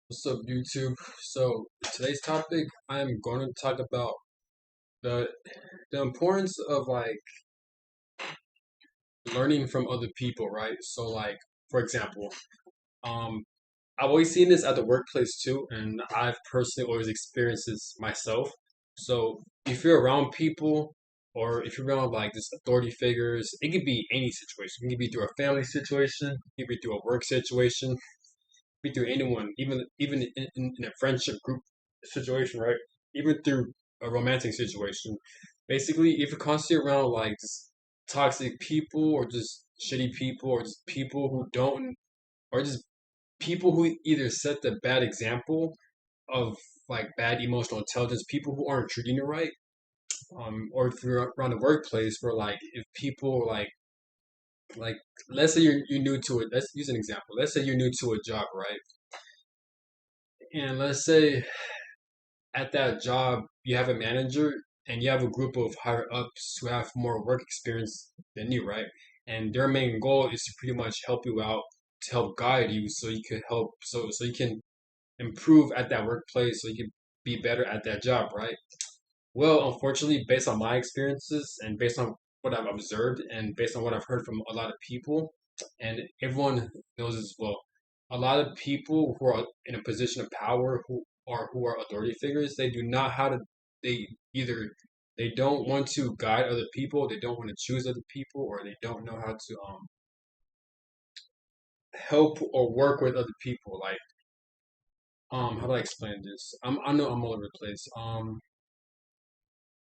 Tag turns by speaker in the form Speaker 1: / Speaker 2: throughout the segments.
Speaker 1: What's up, YouTube? So today's topic, I am going to talk about the the importance of learning from other people, right? So for example, um, I've always seen this at the workplace too, and I've personally always experienced this myself. So if you're around people, or if you're around like this authority figures, it could be any situation. It could be through a family situation, it could be through a work situation, be through anyone, even in a friendship group situation, right? Even through a romantic situation. Basically, if you're constantly around like just toxic people or just shitty people or just people who don't or just people who either set the bad example of like bad emotional intelligence, people who aren't treating you right, or if you're around the workplace where like if people like let's say you're new to it. Let's use an example. Let's say you're new to a job, right? And let's say at that job, you have a manager and you have a group of higher ups who have more work experience than you, right? And their main goal is to pretty much help you out, to help guide you, so you can help, so you can improve at that workplace, so you can be better at that job, right? Well, unfortunately, based on my experiences and based on what I've observed and based on what I've heard from a lot of people, and everyone knows as well, a lot of people who are in a position of power, who are authority figures, they do not how to. They either they don't want to guide other people, they don't want to choose other people, or they don't know how to help or work with other people. Like how do I explain this? I know I'm all over the place.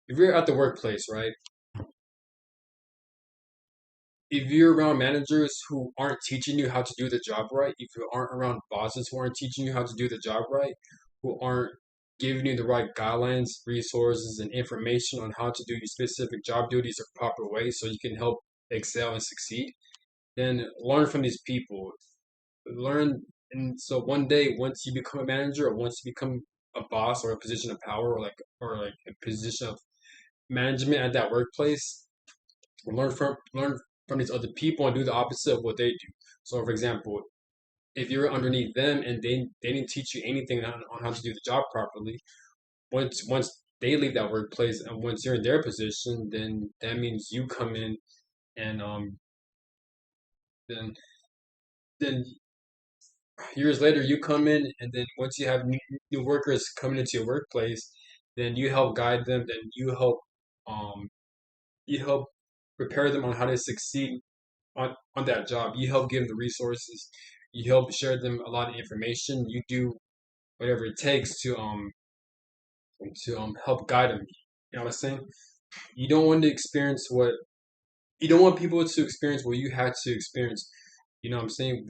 Speaker 1: If you're at the workplace, right? If you're around managers who aren't teaching you how to do the job right, if you aren't around bosses who aren't teaching you how to do the job right, who aren't giving you the right guidelines, resources, and information on how to do your specific job duties the proper way so you can help excel and succeed, then learn from these people. Learn, and so one day, once you become a manager or once you become a boss or a position of power or like a position of management at that workplace, learn from these other people and do the opposite of what they do. So, for example, if you're underneath them and they didn't teach you anything on how to do the job properly, once they leave that workplace and once you're in their position, then that means you come in and then then years later you come in and then once you have new workers coming into your workplace, then you help guide them, then um you help prepare them on how to succeed on that job. You help give them the resources. You help share them a lot of information. You do whatever it takes to help guide them. You know what I'm saying? You don't want to experience what you don't want people to experience what you had to experience. You know what I'm saying?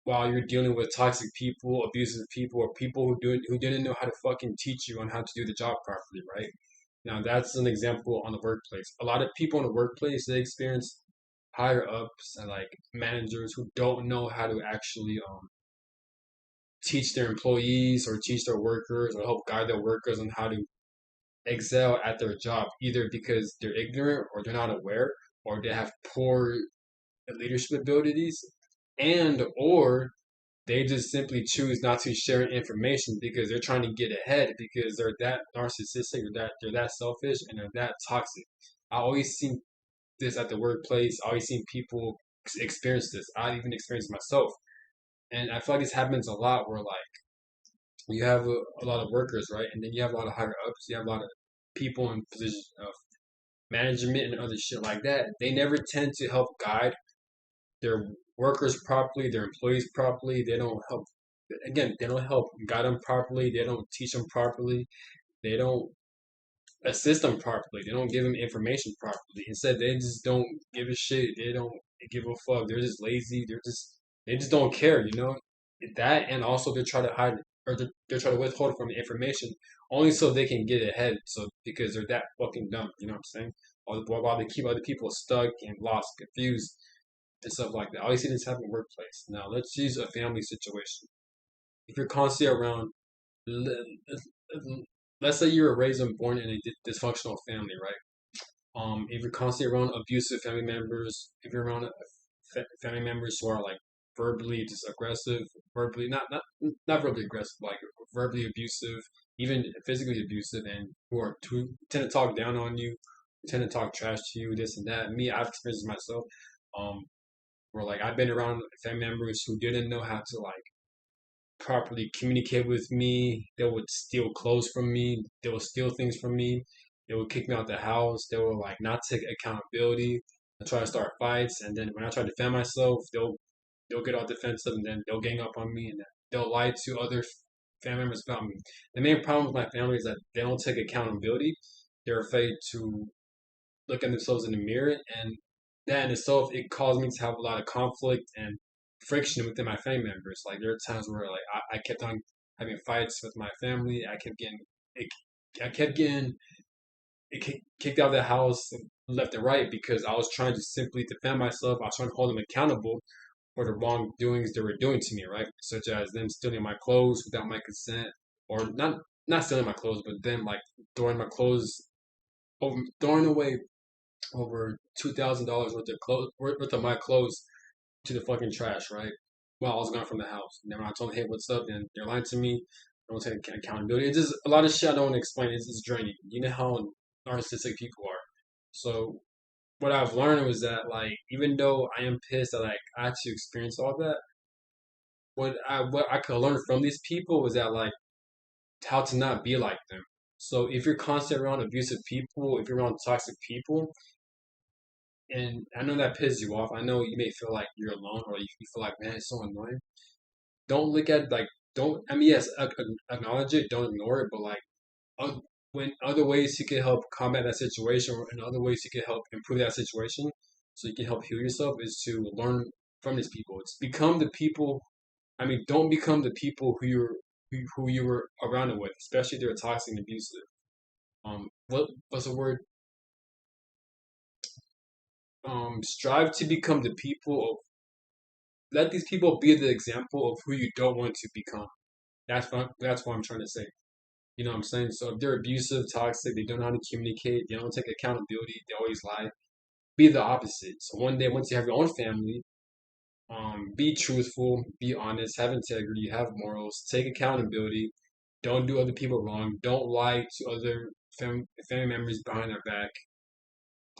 Speaker 1: While you're dealing with toxic people, abusive people, or people who didn't know how to fucking teach you on how to do the job properly, right? Now that's an example on the workplace. A lot of people in the workplace they experience higher ups and like managers who don't know how to actually teach their employees or teach their workers or help guide their workers on how to excel at their job, either because they're ignorant or they're not aware or they have poor leadership abilities and or they just simply choose not to share information because they're trying to get ahead because they're that narcissistic or that they're that selfish and they're that toxic. I always see this at the workplace. I always seen people experience this. I even experienced myself. And I feel like this happens a lot where like you have a lot of workers, right? And then you have a lot of higher ups. You have a lot of people in positions of management and other shit like that. They never tend to help guide their workers properly, their employees properly. They don't help. Again, they don't help guide them properly. They don't teach them properly. They don't assist them properly. They don't give them information properly. Instead, they just don't give a shit. They don't give a fuck. They're just lazy. They just don't care. You know that, and also they try to hide or they're trying to withhold from the information only so they can get ahead. So because they're that fucking dumb. You know what I'm saying? While they keep other people stuck and lost, confused, and stuff like that. I always see this happen in the workplace. Now let's use a family situation. If you're constantly around let's say you were raised and born in a dysfunctional family, right? If you're constantly around abusive family members, if you're around family members who are like verbally just aggressive, verbally not verbally aggressive, like verbally abusive, even physically abusive, and who tend to talk down on you, tend to talk trash to you, this and that. Me, I've experienced it myself. Um, where like I've been around family members who didn't know how to like properly communicate with me. They would steal clothes from me. They would steal things from me. They would kick me out the house. They would like not take accountability and try to start fights. And then when I try to defend myself, they'll get all defensive and then they'll gang up on me and then they'll lie to other family members about me. The main problem with my family is that they don't take accountability. They're afraid to look at themselves in the mirror, and that in itself it caused me to have a lot of conflict and friction within my family members. Like there are times where like I kept on having fights with my family. It, I kept getting kicked out of the house left and right because I was trying to simply defend myself. I was trying to hold them accountable for the wrongdoings they were doing to me, right? Such as them stealing my clothes without my consent, or not stealing my clothes, but them like throwing my clothes throwing away over $2,000 worth of clothes, worth of my clothes to the fucking trash, right? While I was gone from the house. And then when I told them, hey, what's up? And they're lying to me. I don't take accountability. It's just a lot of shit I don't want to explain. It's just draining. You know how narcissistic people are. So what I've learned was that like even though I am pissed that like I had to experience all that, what I could learn from these people was that like how to not be like them. So if you're constantly around abusive people, if you're around toxic people, and I know that pisses you off. I know you may feel like you're alone, or you feel like, man, it's so annoying. Don't look at like, don't. I mean, yes, acknowledge it, don't ignore it, but like, when other ways you can help combat that situation, or in other ways you can help improve that situation, so you can help heal yourself, is to learn from these people. It's become the people. I mean, don't become the people who you were around it with, especially if they're toxic and abusive. What's the word? Strive to become the people. Let these people be the example of who you don't want to become. That's what I'm trying to say. You know what I'm saying? So if they're abusive, toxic, they don't know how to communicate, they don't take accountability, they always lie. Be the opposite. So one day, once you have your own family, be truthful, be honest, have integrity, have morals, take accountability. Don't do other people wrong. Don't lie to other family members behind their back.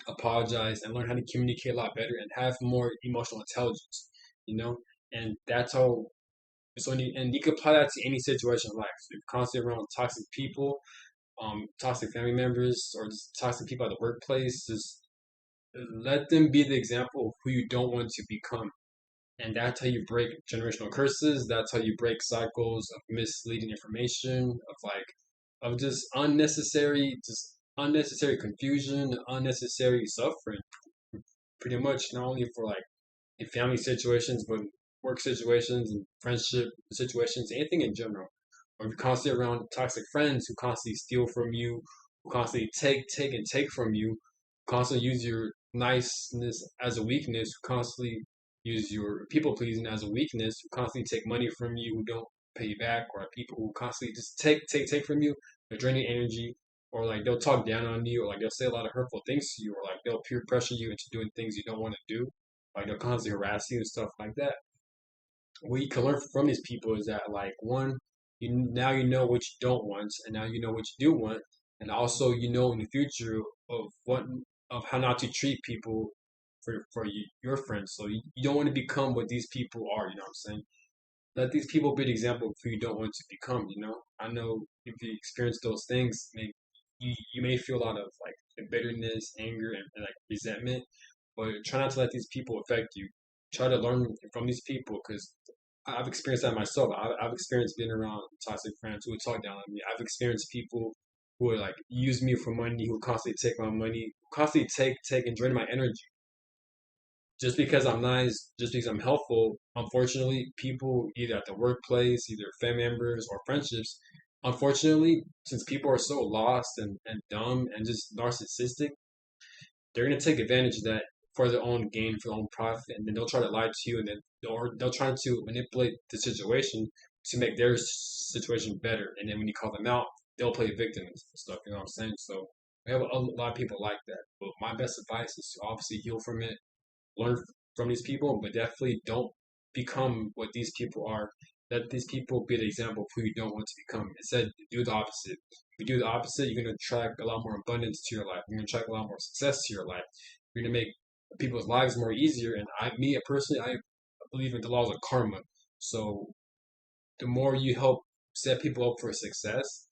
Speaker 1: Apologize and learn how to communicate a lot better and have more emotional intelligence. You know, and that's how. So and you can apply that to any situation in life. So if you're constantly around toxic people, toxic family members, or just toxic people at the workplace, just let them be the example of who you don't want to become. And that's how you break generational curses. That's how you break cycles of misleading information, of just unnecessary confusion, unnecessary suffering. Pretty much not only for like in family situations, but work situations and friendship situations, anything in general. Or if you're constantly around toxic friends who constantly steal from you, who constantly take from you, who constantly use your niceness as a weakness, who constantly use your people pleasing as a weakness, who constantly take money from you, who don't pay you back, or people who constantly just take from you, they're draining energy, or like they'll talk down on you, or like they'll say a lot of hurtful things to you, or like they'll peer pressure you into doing things you don't want to do, like they'll constantly harass you and stuff like that. What you can learn from these people is that like one, you know what you don't want, and now you know what you do want, and also you know in the future of what of how not to treat people for your friends. So you don't want to become what these people are. You know what I'm saying? Let these people be the example of who you don't want to become. You know, I know if you experience those things, you may feel a lot of like bitterness, anger, and like resentment, but try not to let these people affect you. Try to learn from these people because I've experienced that myself. I've experienced being around toxic friends who would talk down on me. I've experienced people who would like use me for money, who constantly take my money, constantly take and drain my energy. Just because I'm nice, just because I'm helpful, unfortunately, people either at the workplace, either family members or friendships, unfortunately, since people are so lost and dumb and just narcissistic, they're gonna take advantage of that for their own gain, for their own profit, and then they'll try to lie to you, and then or they'll try to manipulate the situation to make their situation better. And then when you call them out, they'll play victim and stuff. You know what I'm saying? So we have a lot of people like that. But my best advice is to obviously heal from it, learn from these people, but definitely don't become what these people are. Let these people be the example of who you don't want to become. Instead, do the opposite. If you do the opposite, you're going to attract a lot more abundance to your life. You're going to attract a lot more success to your life. You're going to make people's lives more easier. And me personally, I believe in the laws of karma. So the more you help set people up for success,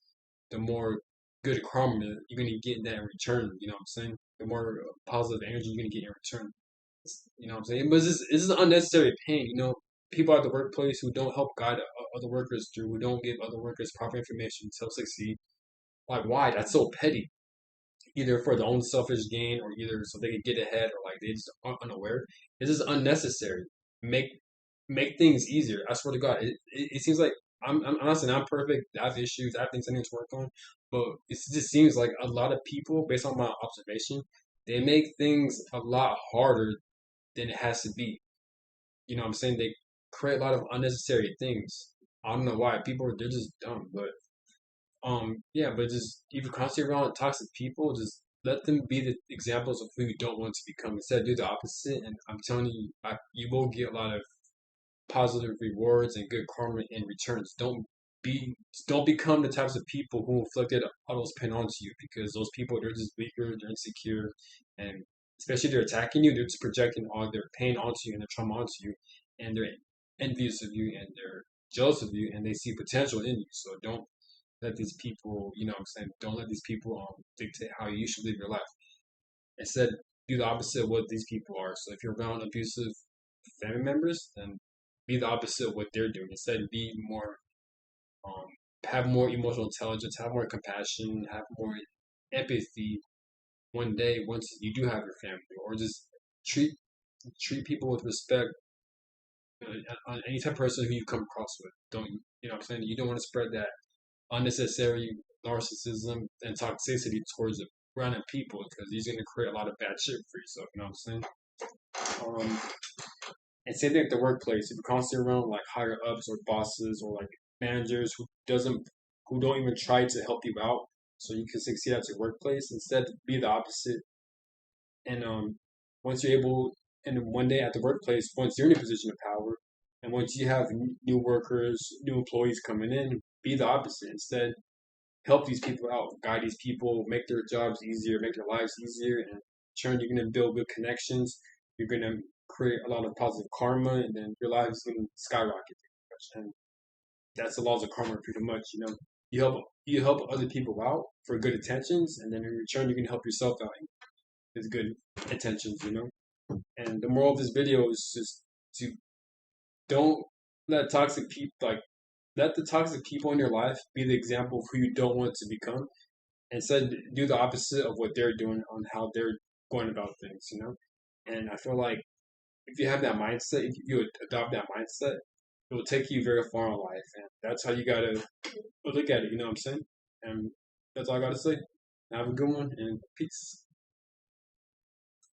Speaker 1: the more good karma you're going to get in that in return. You know what I'm saying? The more positive energy you're going to get in return. You know what I'm saying? But this is unnecessary pain. You know, people at the workplace who don't help guide other workers through, who don't give other workers proper information to help succeed. Like, why? That's so petty. Either for their own selfish gain, or either so they can get ahead, or like they just are unaware. This is unnecessary. Make make things easier. I swear to God, it seems like I'm honestly not perfect. I have issues. I have things I need to work on, but it just seems like a lot of people, based on my observation, they make things a lot harder than it has to be. You know what I'm saying? They create a lot of unnecessary things. I don't know why. People, they're just dumb. But yeah, but just if you're constantly around toxic people, just let them be the examples of who you don't want to become. Instead, do the opposite, and I'm telling you, you will get a lot of positive rewards and good karma in returns. Be don't become the types of people who inflicted all those pain onto you, because those people, they're just weaker, they're insecure, and especially if they're attacking you, they're just projecting all their pain onto you and their trauma onto you, and they're envious of you and they're jealous of you, and they see potential in you. So don't let these people, you know what I'm saying, don't let these people dictate how you should live your life. Instead, do the opposite of what these people are. So if you're around abusive family members, then be the opposite of what they're doing. Instead, be more, um, have more emotional intelligence, have more compassion, have more empathy. One day, once you do have your family, or just treat people with respect. On any type of person who you come across with, don't you know what I'm saying? You don't want to spread that unnecessary narcissism and toxicity towards random people, because he's going to create a lot of bad shit for yourself. You know what I'm saying? And same thing at the workplace. If you're constantly around like higher ups or bosses or like managers who don't even try to help you out so you can succeed at your workplace, instead be the opposite. And once you're able, and one day at the workplace, once you're in a position of power, and once you have new workers, new employees coming in, be the opposite. Instead, help these people out, guide these people, make their jobs easier, make their lives easier, and in turn, you're going to build good connections. You're going to create a lot of positive karma, and then your life is going to skyrocket. And that's the laws of karma, pretty much. You know, you help other people out for good intentions, and then in return, you can help yourself out with good intentions. You know, and the moral of this video is just to don't let toxic people let the toxic people in your life be the example of who you don't want to become. Instead, do the opposite of what they're doing on how they're going about things, you know? And I feel like if you have that mindset, if you adopt that mindset, it will take you very far in life. And that's how you got to look at it, you know what I'm saying? And that's all I got to say. Have a good one, and peace.